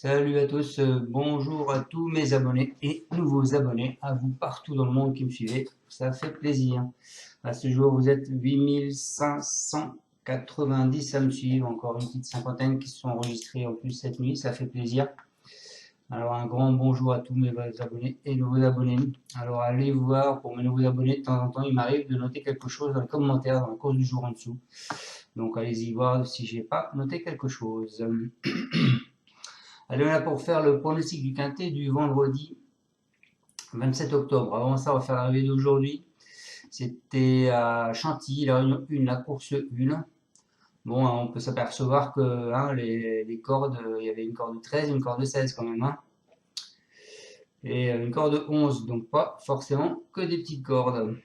Salut à tous, bonjour à tous mes abonnés et nouveaux abonnés, à vous partout dans le monde qui me suivez, ça fait plaisir. À ce jour, vous êtes 8590 à me suivre, encore une petite cinquantaine qui se sont enregistrés en plus cette nuit, ça fait plaisir. Alors un grand bonjour à tous mes abonnés et nouveaux abonnés. Alors allez voir, pour mes nouveaux abonnés, de temps en temps, il m'arrive de noter quelque chose dans les commentaires, dans la course du jour en dessous. Donc allez-y voir si j'ai pas noté quelque chose. Allez, on est là pour faire le pronostic du quintet du vendredi 27 octobre. Avant ça, on va faire l'arrivée d'aujourd'hui. C'était à Chantilly, la réunion 1, la course 1. Bon, on peut s'apercevoir que les cordes, il y avait une corde de 13 et une corde de 16 quand même. Et une corde de 11, donc pas forcément que des petites cordes.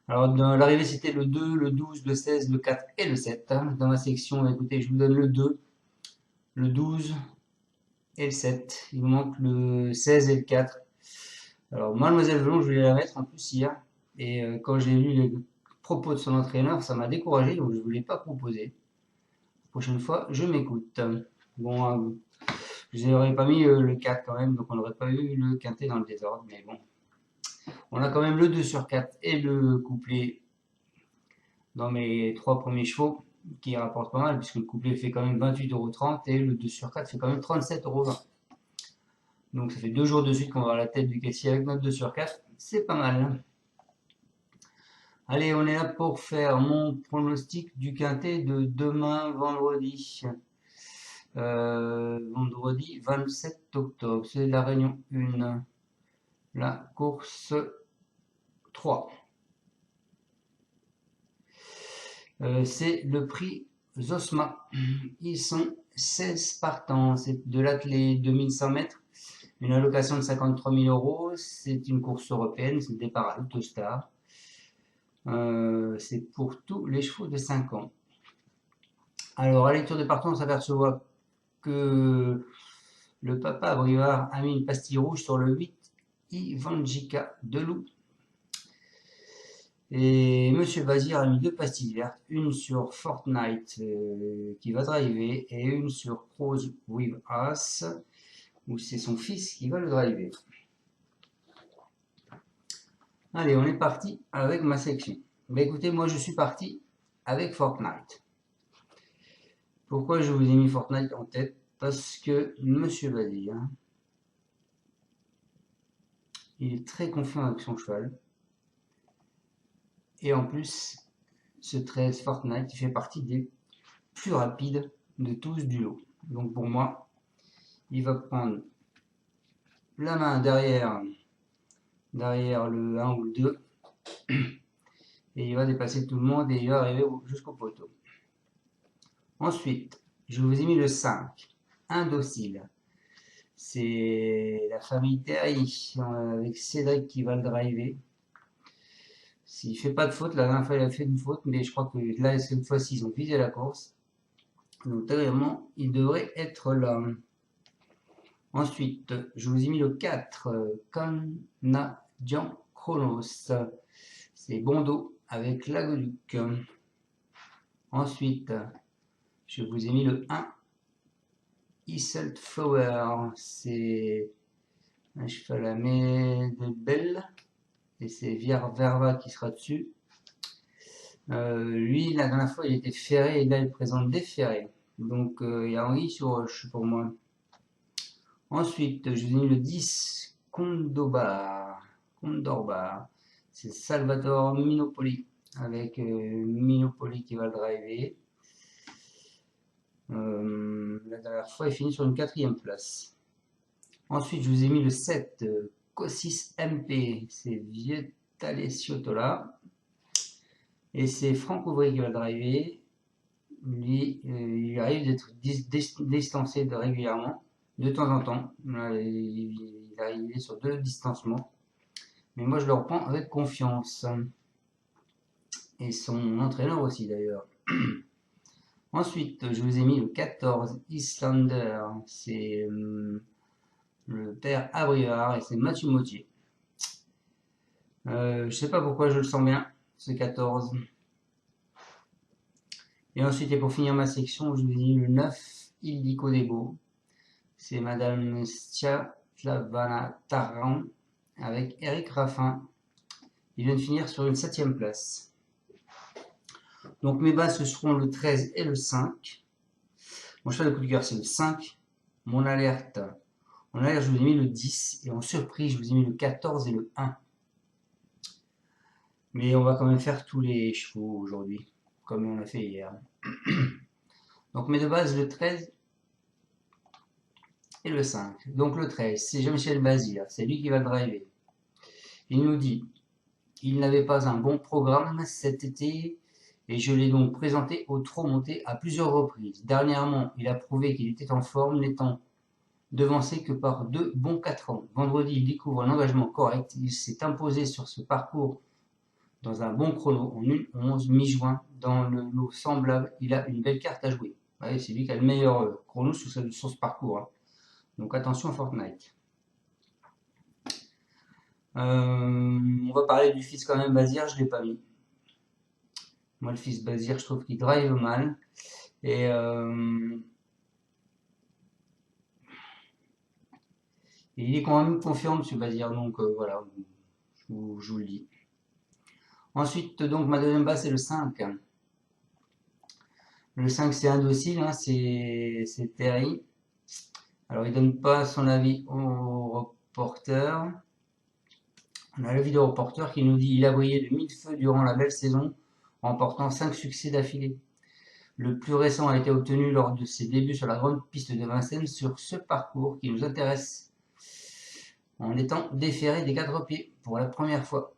Alors, dans l'arrivée, c'était le 2, le 12, le 16, le 4 et le 7. Dans ma section, écoutez, je vous donne le 2, le 12, et le 7. Il nous manque le 16 et le 4. Alors, Mademoiselle Velon, je voulais la mettre en plus hier. Et quand j'ai lu les propos de son entraîneur, ça m'a découragé, donc je ne voulais pas proposer. La prochaine fois, je m'écoute. Bon, je n'aurais pas mis le 4 quand même, donc on n'aurait pas eu le quintet dans le désordre. Mais bon, on a quand même le 2 sur 4 et le couplet dans mes 3 premiers chevaux qui rapportent pas mal, puisque le couplet fait quand même 28,30 € et le 2 sur 4 fait quand même 37,20 €. Donc ça fait 2 jours de suite qu'on va avoir la tête du caissier avec notre 2 sur 4. C'est pas mal. Allez, on est là pour faire mon pronostic du quintet de demain vendredi. Vendredi 27 octobre. C'est la réunion 1. La course 3. C'est le prix Zosma. Ils sont 16 partants. C'est de l'athlé 2100 mètres. Une allocation de 53 000 €. C'est une course européenne. C'est le départ à l'Autostar. C'est pour tous les chevaux de 5 ans. Alors, à la lecture des partants, on s'aperçoit que le papa Brivard a mis une pastille rouge sur le 8 Ivanjika de Loup. Et Monsieur Vazir a mis 2 pastilles vertes, une sur Fortnite qui va driver et une sur Prose with Us, où c'est son fils qui va le driver. Allez, on est parti avec ma section. Mais écoutez, moi je suis parti avec Fortnite. Pourquoi je vous ai mis Fortnite en tête? Parce que Monsieur Vazir, il est très confiant avec son cheval. Et en plus, ce 13 Fortnite, il fait partie des plus rapides de tous du lot. Donc pour moi, il va prendre la main derrière le 1 ou le 2. Et il va dépasser tout le monde et il va arriver jusqu'au poteau. Ensuite, je vous ai mis le 5, Indocile. C'est la famille Terry avec Cédric qui va le driver. S'il fait pas de faute, la dernière fois il a fait une faute, mais je crois que là, cette fois-ci, ils ont visé la course. Donc, vraiment, il devrait être là. Ensuite, je vous ai mis le 4, Canadian Chronos. C'est Bondo avec Lagoduc. Ensuite, je vous ai mis le 1, Iselt Flower. C'est un cheval à de belle. Et c'est Verva qui sera dessus. Lui, la dernière fois, il était ferré et là, il présente déferré. Donc, il y a Henri sur roche pour moi. Ensuite, je vous ai mis le 10, Condorbar. C'est Salvatore Minopoli avec Minopoli qui va le driver. La dernière fois, il finit sur une 4e place. Ensuite, je vous ai mis le 7, Cossis MP. C'est Vietale Ciotola. Et c'est Franck Ouvrier qui va le driver. Lui, il arrive d'être distancé régulièrement, de temps en temps. Il est sur 2 distancements. Mais moi, je le reprends avec confiance. Et son entraîneur aussi, d'ailleurs. Ensuite, je vous ai mis le 14, Islander. C'est le père Abrivard et c'est Mathieu Mautier. Je sais pas pourquoi je le sens bien, ce 14. Et ensuite, et pour finir ma section, je vous ai mis le 9, Ildiko Debo. C'est Madame Slavana Taran avec Eric Raffin. Il vient de finir sur une 7e place. Donc mes bases ce seront le 13 et le 5. Mon cheval de coup de cœur c'est le 5. Mon alerte, je vous ai mis le 10 et en surprise je vous ai mis le 14 et le 1. Mais on va quand même faire tous les chevaux aujourd'hui, comme on l'a fait hier. Donc mes deux bases, le 13 et le 5. Donc le 13, c'est Jean-Michel Bazir, c'est lui qui va le driver. Il nous dit, il n'avait pas un bon programme cet été et je l'ai donc présenté au trot monté à plusieurs reprises. Dernièrement, il a prouvé qu'il était en forme, n'étant devancé que par 2 bons 4 ans. Vendredi, il découvre un engagement correct. Il s'est imposé sur ce parcours dans un bon chrono en 1:11 mi-juin. Dans le lot semblable, il a une belle carte à jouer. Ouais, c'est lui qui a le meilleur chrono sur ce parcours. Hein. Donc attention à Fortnite. On va parler du fils quand même Bazir, je ne l'ai pas mis. Moi le fils Bazir, je trouve qu'il drive mal. Et il est quand même confiant, monsieur Bazir, donc voilà, je vous le dis. Ensuite, donc, ma deuxième base, c'est le 5. Le 5, c'est indocile, hein, c'est Terry. Alors, il donne pas son avis au reporter. On a l'avis du reporter qui nous dit il a brillé de 1000 feux durant la belle saison, remportant 5 succès d'affilée. Le plus récent a été obtenu lors de ses débuts sur la grande piste de Vincennes sur ce parcours qui nous intéresse en étant déféré des 4 pieds pour la première fois.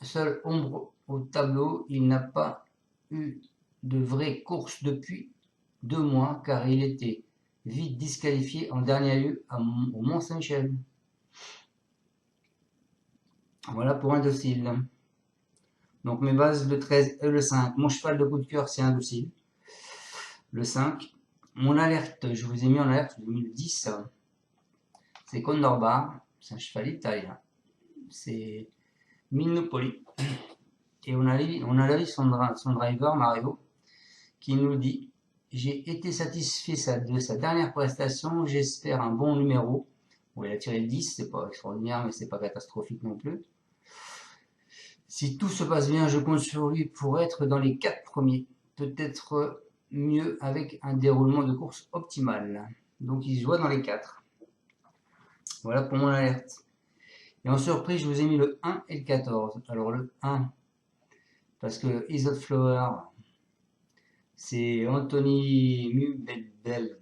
Seule ombre au tableau, il n'a pas eu de vraie course depuis 2 mois car il était vite disqualifié en dernier lieu au Mont-Saint-Michel. Voilà pour indocile. Donc mes bases, le 13 et le 5. Mon cheval de coup de cœur, c'est indocile. Le 5. Mon alerte, je vous ai mis en alerte, je vous ai mis le 10. C'est Condorbar. C'est un cheval italien. C'est Minopoli. Et on a l'avis son driver, Mario, qui nous dit j'ai été satisfait de sa dernière prestation, j'espère un bon numéro. Bon, il a tiré le 10, c'est pas extraordinaire, mais c'est pas catastrophique non plus. Si tout se passe bien, je compte sur lui pour être dans les 4 premiers. Peut-être mieux avec un déroulement de course optimal. Donc il se voit dans les 4. Voilà pour mon alerte. Et en surprise, je vous ai mis le 1 et le 14. Alors le 1, parce que Isot Flower, c'est Anthony Mubeld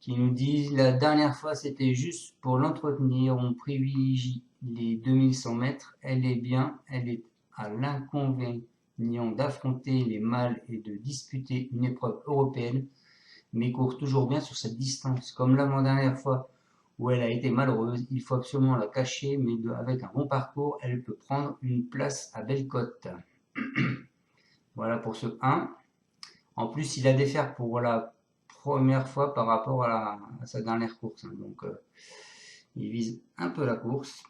qui nous dit la dernière fois c'était juste pour l'entretenir, on privilégie les 2100 mètres, elle est à l'inconvénient d'affronter les mâles et de disputer une épreuve européenne, mais court toujours bien sur cette distance. Comme l'avant-dernière fois où elle a été malheureuse, il faut absolument la cacher, mais avec un bon parcours, elle peut prendre une place à Bellecote. Voilà pour ce 1. En plus, il a des fers pour la première fois par rapport à sa dernière course. Hein. Donc, il vise un peu la course.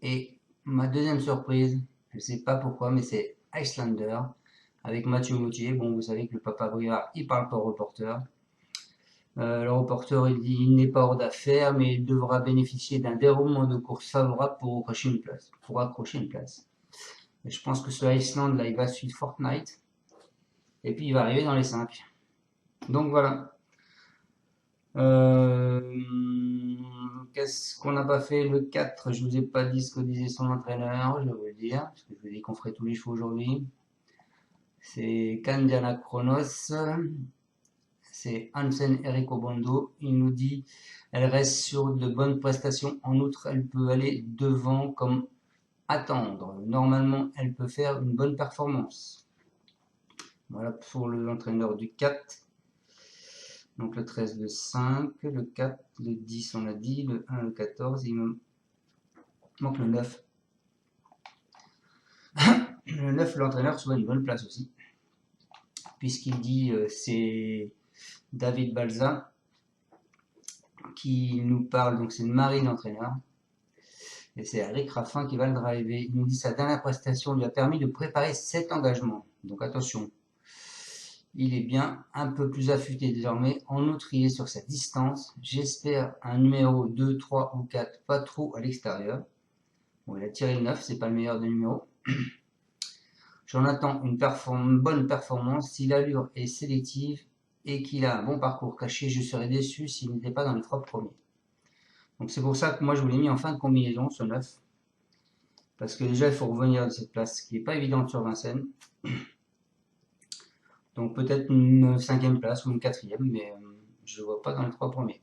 Et ma deuxième surprise, je ne sais pas pourquoi, mais c'est Icelander avec Mathieu Moutier. Bon, vous savez que le papa Briard, il parle pas au reporter. Le reporter, il dit il n'est pas hors d'affaire, mais il devra bénéficier d'un déroulement de course favorable pour accrocher une place. Et je pense que ce Iceland, là, il va suivre Fortnite. Et puis, il va arriver dans les 5. Donc, voilà. Qu'est-ce qu'on n'a pas fait le 4? Je vous ai pas dit ce que disait son entraîneur, je vais vous le dire, parce que je vous ai dit qu'on ferait tous les chevaux aujourd'hui. C'est Candiana Chronos, c'est Hansen Erico Bondo. Il nous dit elle reste sur de bonnes prestations. En outre, elle peut aller devant comme attendre. Normalement, elle peut faire une bonne performance. Voilà pour l'entraîneur du 4. Donc le 13, le 5, le 4, le 10, on l'a dit, le 1, le 14, il me manque le 9. Le 9, l'entraîneur soit une bonne place aussi, puisqu'il dit c'est David Balza qui nous parle, donc c'est Marie l'entraîneur, et c'est Eric Raffin qui va le driver. Il nous dit sa dernière prestation lui a permis de préparer cet engagement, donc attention. il est bien un peu plus affûté désormais. En outre, il est sur sa distance. J'espère un numéro 2, 3 ou 4, pas trop à l'extérieur. Bon, il a tiré le 9, c'est pas le meilleur des numéros. J'en attends une bonne performance. Si l'allure est sélective et qu'il a un bon parcours caché, je serais déçu s'il n'était pas dans les 3 premiers. Donc c'est pour ça que moi je vous l'ai mis en fin de combinaison, ce 9. Parce que déjà il faut revenir de cette place qui n'est pas évidente sur Vincennes. Donc peut-être une 5e place ou une 4e, mais je ne le vois pas dans les 3 premiers.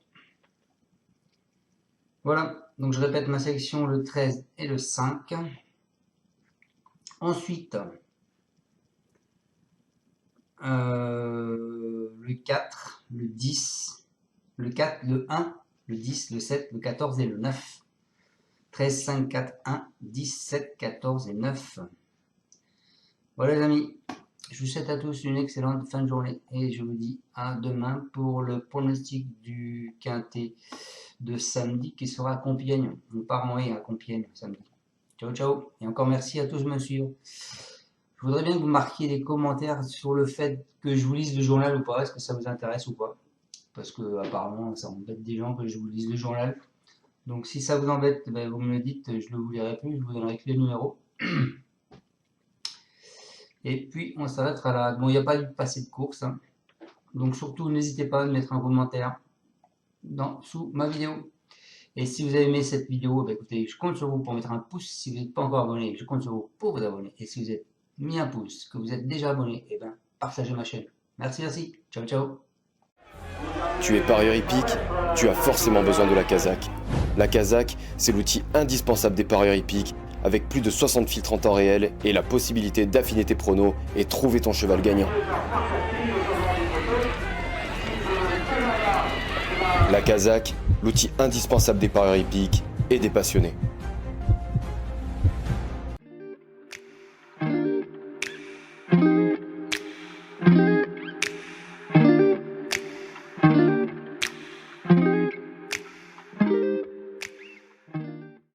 Voilà, donc je répète ma sélection, le 13 et le 5. Ensuite, le 4, le 10, le 4, le 1, le 10, le 7, le 14 et le 9. 13, 5, 4, 1, 10, 7, 14 et 9. Voilà les amis, je vous souhaite à tous une excellente fin de journée et je vous dis à demain pour le pronostic du quintet de samedi qui sera à Compiègne. On part en à Compiègne samedi. Ciao ciao et encore merci à tous de me suivre. Je voudrais bien que vous marquiez des commentaires sur le fait que je vous lise le journal ou pas, est-ce que ça vous intéresse ou pas, parce que apparemment ça embête des gens que je vous lise le journal. Donc si ça vous embête, ben, vous me le dites, je ne vous lirai plus, je vous donnerai que les numéros. Et puis on s'arrêtera là. Bon, il n'y a pas eu de passé de course, hein. Donc surtout n'hésitez pas à mettre un commentaire sous ma vidéo. Et si vous avez aimé cette vidéo, ben, écoutez, je compte sur vous pour mettre un pouce. Si vous n'êtes pas encore abonné, je compte sur vous pour vous abonner. Et si vous êtes mis un pouce, que vous êtes déjà abonné, et ben partagez ma chaîne. Merci, merci. Ciao, ciao. Tu es parieur hippique, tu as forcément besoin de la Kazakh. La Kazakh, c'est l'outil indispensable des parieurs hippiques, avec plus de 60 filtres en temps réel et la possibilité d'affiner tes pronos et trouver ton cheval gagnant. La Kazakh, l'outil indispensable des parieurs hippiques et des passionnés.